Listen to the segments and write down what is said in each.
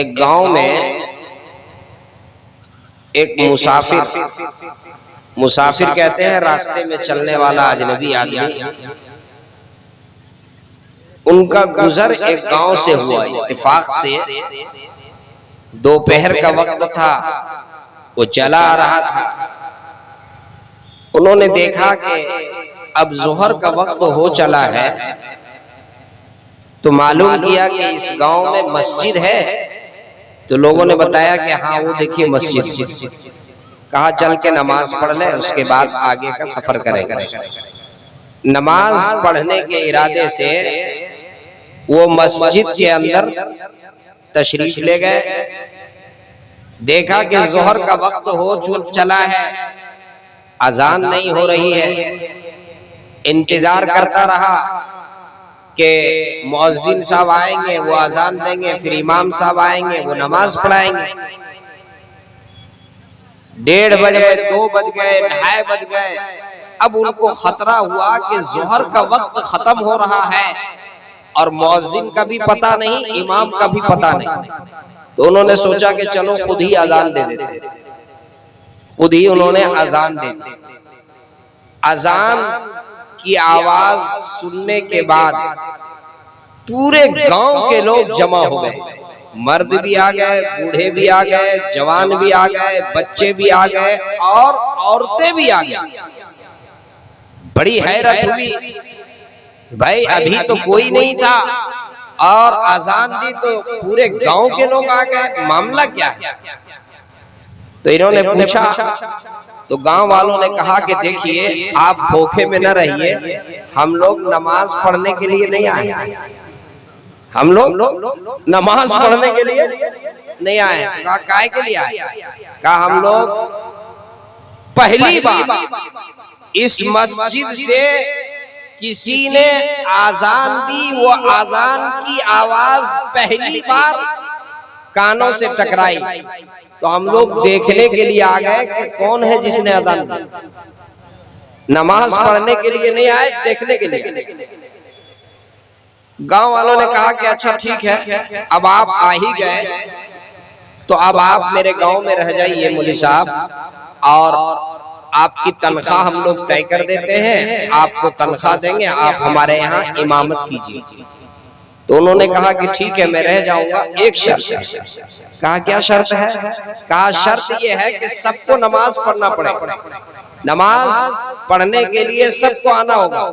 एक गांव में एक मुसाफिर कहते हैं रास्ते में चलने वाला अजनबी आदमी, उनका गुजर एक गांव से हुआ। इत्तेफाक से दोपहर का वक्त था, वो चला आ रहा था। उन्होंने देखा कि अब जोहर का वक्त हो चला है, तो मालूम किया कि इस गांव में मस्जिद है। तो लोगों ने बताया कि हाँ वो देखिए मस्जिद। कहा चल के नमाज पढ़ ले, उसके बाद आगे का सफर करेंगे। नमाज पढ़ने के इरादे से वो मस्जिद के अंदर तशरीफ ले गए। देखा कि जोहर का वक्त हो चला है, अजान नहीं हो रही है। इंतजार करता रहा कि मुअज्जिन साहब आएंगे, वो अजान देंगे, फिर इमाम साहब आएंगे, वो नमाज पढ़ाएंगे। 1:30 बज गए, 2 बज गए, 2:30 बज गए। अब उनको खतरा हुआ कि जोहर का वक्त खत्म हो रहा है और मुअज्जिन का भी पता नहीं, इमाम का भी पता नहीं। तो उन्होंने सोचा कि चलो खुद ही अजान दे देते। खुद ही उन्होंने अजान दे दी। अजान की आवाज सुनने के बाद पूरे गांव के लोग जमा हो गए। मर्द भी आ गए, बूढ़े भी आ गए, जवान भी आ गए, बच्चे भी आ गए और औरतें भी आ गई। बड़ी हैरत हुई, भाई अभी तो कोई नहीं था और अजान दी तो पूरे गांव के लोग आ गए, मामला क्या है? तो इन्होंने पूछा, तो गांव वालों ने कहा कि देखिए आप धोखे में न रहिए, हम लोग नमाज पढ़ने के लिए नहीं आए। हम लोग नमाज पढ़ने के लिए नहीं आए। कहा काय के लिए आए? कहा हम लोग पहली बार इस मस्जिद से किसी ने आजान दी, वो आजान की आवाज पहली बार कानों से टकराई, तो हम लोग देखने के लिए आ गए कि कौन है जिसने अजान दी। नमाज पढ़ने के लिए नहीं आए, देखने के लिए। गांव वालों ने कहा कि अच्छा ठीक है, अब आप आ ही गए तो अब आप मेरे गांव में रह जाइए मौलवी साहब, और आपकी तनख्वाह हम लोग तय कर देते हैं, आपको तनख्वाह देंगे, आप हमारे यहाँ इमामत कीजिए। तो उन्होंने कहा कि ठीक है मैं रह जाऊंगा, एक शर्त है। कहा क्या शर्त है? कहा शर्त ये है कि सबको नमाज पढ़ना पड़ेगा, नमाज पढ़ने के लिए सबको आना होगा।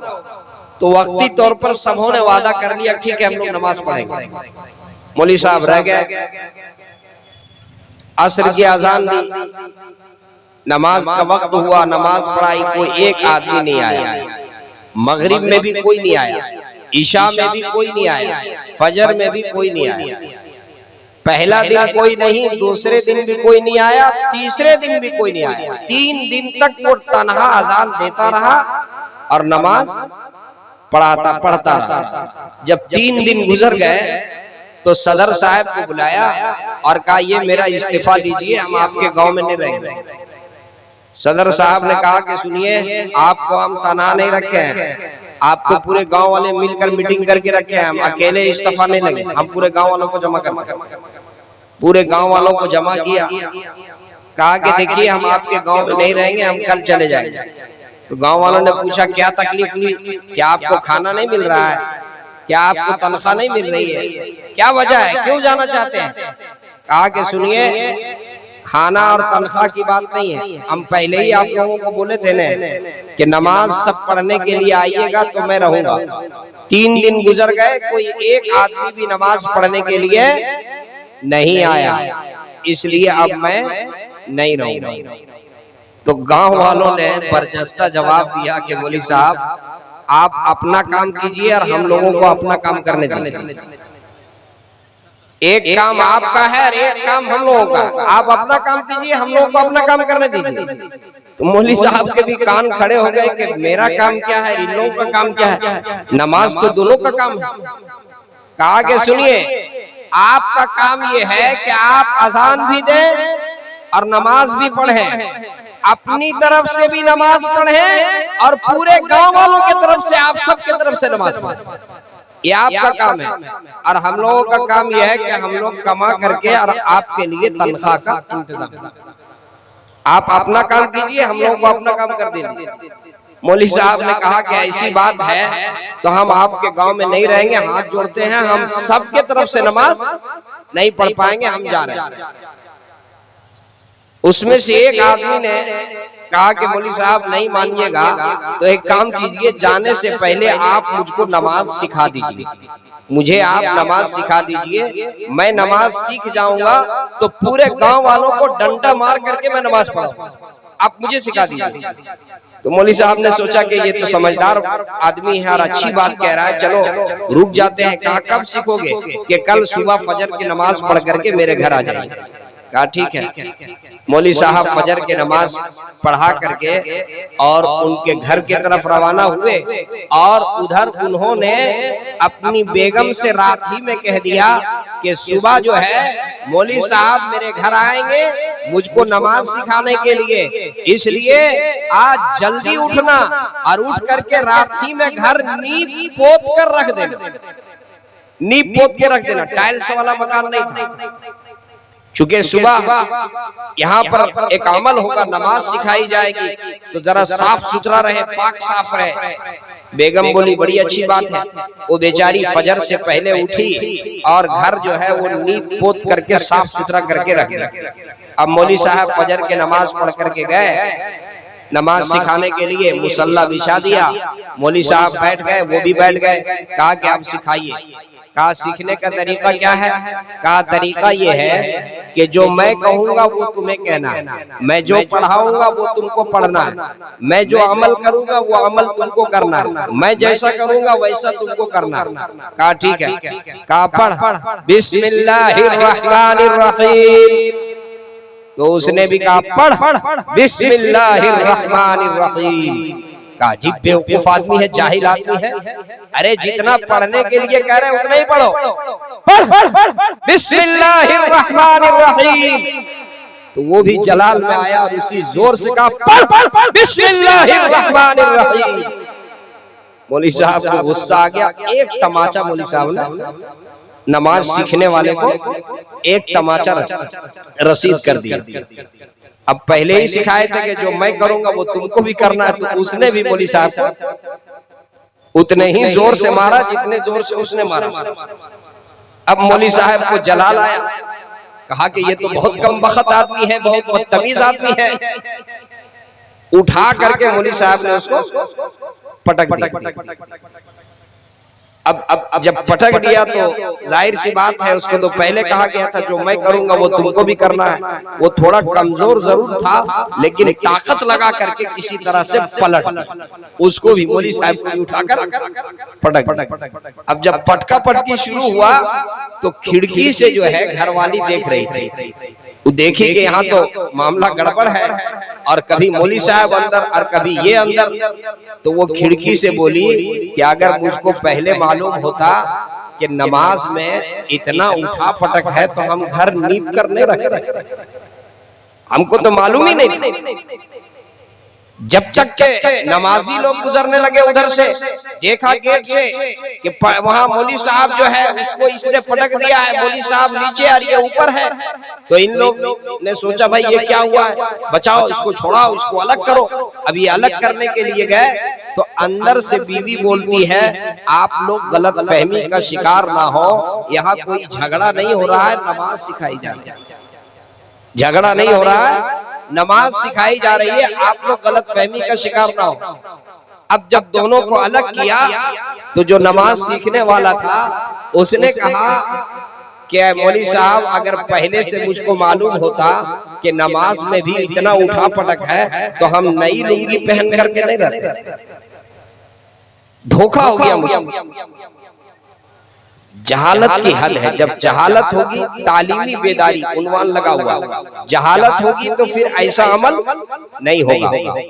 तो वक्ती तौर पर सबों ने वादा कर लिया, ठीक है हम लोग नमाज पढ़ेंगे। मौलवी साहब रह गए, असर की अजान दी, नमाज का वक्त हुआ, नमाज पढ़ाई, कोई एक आदमी नहीं आया। मगरिब में भी कोई नहीं आया, ईशा में भी कोई नहीं आया, फजर में भी कोई नहीं आया। पहला दिन कोई नहीं, दूसरे दिन भी कोई नहीं आया, तीसरे दिन भी कोई नहीं आया। 3 दिन तक वो तन्हा अजान देता रहा और नमाज पढ़ता रहा। जब 3 दिन गुजर गए तो सदर साहब को बुलाया और कहा ये मेरा इस्तीफा दीजिए, हम आपके गांव में नहीं रहेंगे। सदर साहब ने कहा कि सुनिए, आपको हम तनहा नहीं रखे हैं, आपको पूरे गांव वाले मिलकर मीटिंग करके रखे हैं, हम अकेले इस्तीफा नहीं लेंगे, हम पूरे गांव वालों को जमा करते हैं। पूरे गांव वालों को जमा किया, कहा कि देखिए हम आपके गांव में नहीं रहेंगे, हम कल चले जाएंगे। तो गांव वालों ने पूछा क्या तकलीफ हुई? क्या आपको खाना नहीं मिल रहा है? क्या आपको तनख्वाह नहीं मिल रही है? क्या वजह है, क्यों जाना चाहते हैं? कहा कि सुनिए, खाना और तनख्वाह की बात नहीं है, हम पहले ही आप लोगों को बोले थे ना कि नमाज सब पढ़ने के लिए आइएगा तो मैं रहूंगा। 3 दिन गुजर गए, कोई एक आदमी भी नमाज पढ़ने के लिए नहीं आया, इसलिए अब मैं नहीं रहूंगा। तो गांव वालों ने बरजस्ता जवाब दिया कि मौलवी साहब आप अपना काम कीजिए और हम लोगों को अपना काम करने दीजिए। एक काम आपका है और एक काम हम लोगों का, आप अपना काम कीजिए, हम लोगों को अपना काम करने दीजिए। तो मौलवी साहब के भी कान खड़े हो गए कि मेरा काम क्या है, इन लोगों का काम क्या है? नमाज तो दोनों का काम है। कहा कि सुनिए, आपका काम ये है कि आप अजान भी दें और नमाज भी पढ़ें, अपनी तरफ से भी नमाज पढ़ें और पूरे गांव वालों की तरफ से, आप सबकी तरफ से नमाज पढ़ें। ये आपका काम है, और हम लोगों का काम यह है कि हम लोग कमा करके और आपके लिए तनख्वाह का इंतजाम। आप अपना काम कीजिए, हम लोगों को अपना काम कर देंगे। मौलवी साहब ने कहा कि ऐसी बात है तो हम आपके गांव में नहीं रहेंगे, हाथ जोड़ते हैं, हम सबके तरफ से नमाज नहीं पढ़ पाएंगे, हम जा रहे हैं। उसमें से एक आदमी ने कहा कि मौलवी साहब नहीं मानिएगा तो एक काम कीजिए, जाने से पहले आप मुझको नमाज सिखा दीजिए, मुझे आप नमाज सिखा दीजिए, मैं नमाज सीख जाऊंगा तो पूरे गांव वालों को डंडा मार करके मैं नमाज पढ़ूंगा, आप मुझे सिखा दीजिए। तो मौलवी साहब ने सोचा कि ये तो समझदार आदमी है और अच्छी बात कह रहा है, चलो रुक जाते हैं। कहा कब सीखोगे? कि कल सुबह फजर की नमाज पढ़ करके मेरे घर आ जाइए। कहा ठीक है। मौलवी साहब फजर के नमाज पढ़ा करके और उनके घर के तरफ रवाना हुए, और उधर उन्होंने अपनी बेगम से रात ही में कह दिया कि सुबह जो है मौलवी साहब मेरे घर आएंगे मुझको नमाज सिखाने के लिए, इसलिए आज जल्दी उठना और उठ करके रात ही में घर नींव पोत कर रख देना, नींव पोत के रख देना। टाइल्स वाला मकान नहीं था, चूंकि सुबह यहाँ पर एक अमल होगा, नमाज सिखाई जाएगी, तो जरा साफ सुथरा रहे, पाक साफ रहे। बेगम बोली बड़ी अच्छी बात है। वो बेचारी फजर से पहले उठी और घर जो है वो नींव पोत करके साफ सुथरा करके रख दिया। अब मौलवी साहब फजर के नमाज पढ़ करके गए, नमाज सिखाने के लिए मुसल्ला बिछा दिया, मौलवी साहब बैठ गए, वो भी बैठ गए। कहा कि आप सिखाइए। कहा सीखने का तरीका क्या है? कहा तरीका ये है कि जो मैं कहूंगा वो तुम्हें कहना है, मैं जो पढ़ाऊंगा वो तुमको पढ़ना है, मैं जो अमल करूंगा वो अमल तुमको करना है, मैं जैसा करूंगा वैसा तुमको करना है। कहा ठीक है। कहा पढ़ बिस्मिल्लाहिर्रहमानिर्रहीम। तो उसने भी कहा पढ़ बिस्मिल्लाहिर्रहमानिर्रहीम। का अजीब बेवकूफ आदमी है, जाहिल आदमी है। अरे जितना पढ़ने के लिए कह रहे हैं उतना ही पढ़ो, पढ़ बिस्मिल्लाहिर्रहमानिर्रहीम। तो वो भी जलाल में आया और उसी जोर से कहा पढ़ बिस्मिल्लाहिर्रहमानिर्रहीम। मौलवी साहब को गुस्सा आ गया, एक तमाचा मौलवी साहब ने नमाज सीखने वाले को एक तमाचा रसीद कर दिया। अब पहले ही सिखाए थे कि जो मैं करूंगा वो तुमको भी करना है, तो उसने भी मौलवी साहब को उतने ही जोर से मारा जितने जोर से उसने मारा। अब मौलवी साहब को जलाल आया, कहा कि ये तो बहुत कमबख्त आदमी है, बहुत बदतमीज आदमी है। उठा करके मौलवी साहब ने उसको पटक दिया। अब जब पटक दिया तो जाहिर सी बात है, उसको तो पहले कहा गया था जो मैं करूंगा वो तुमको भी करना है। वो थोड़ा कमजोर जरूर था लेकिन ताकत लगा करके किसी तरह से पलट उसको भी मौलवी साहब को उठाकर पटक। अब जब पटका पटकी शुरू हुआ तो खिड़की से जो है घरवाली देख रही थी, वो देखी कि यहाँ तो मामला गड़बड़ है, और कभी मौलवी साहब अंदर और कभी ये अंदर। तो वो खिड़की से बोली कि अगर मुझको पहले मालूम होता कि नमाज में इतना उठा पटक है तो हम घर नींव कर नहीं रखते, हमको तो मालूम ही नहीं था। जब तक के नमाजी लोग गुजरने लगे उधर से, देखा गेट से कि वहां मौलवी साहब जो है उसको इसने पटक दिया है, मौलवी साहब नीचे और ये ऊपर है। तो इन लोग ने सोचा भाई ये क्या हुआ है, बचाओ इसको, छोड़ाओ इसको, अलग करो। अब ये अलग करने के लिए गए तो अंदर से बीवी बोलती है आप लोग गलत फहमी का शिकार ना हो, यहाँ कोई झगड़ा नहीं हो रहा है, नमाज सिखाई जा रही है, झगड़ा नहीं हो रहा है, नमाज सिखाई जा रही है, आप लोग गलत फहमी का शिकार ना हो। अब जब दोनों को अलग किया तो जो नमाज सीखने वाला था उसने कहा कि मौलवी साहब अगर पहले से मुझको मालूम होता कि नमाज में भी इतना उठा पटक है तो हम नई लुंगी पहन करके नहीं रहते। धोखा हो गया मुझे। जहालत की हल है, जब जहालत होगी तालीमी बेदारी उन्वान लगा हुआ, जहालत होगी तो फिर ऐसा अमल नहीं होगा।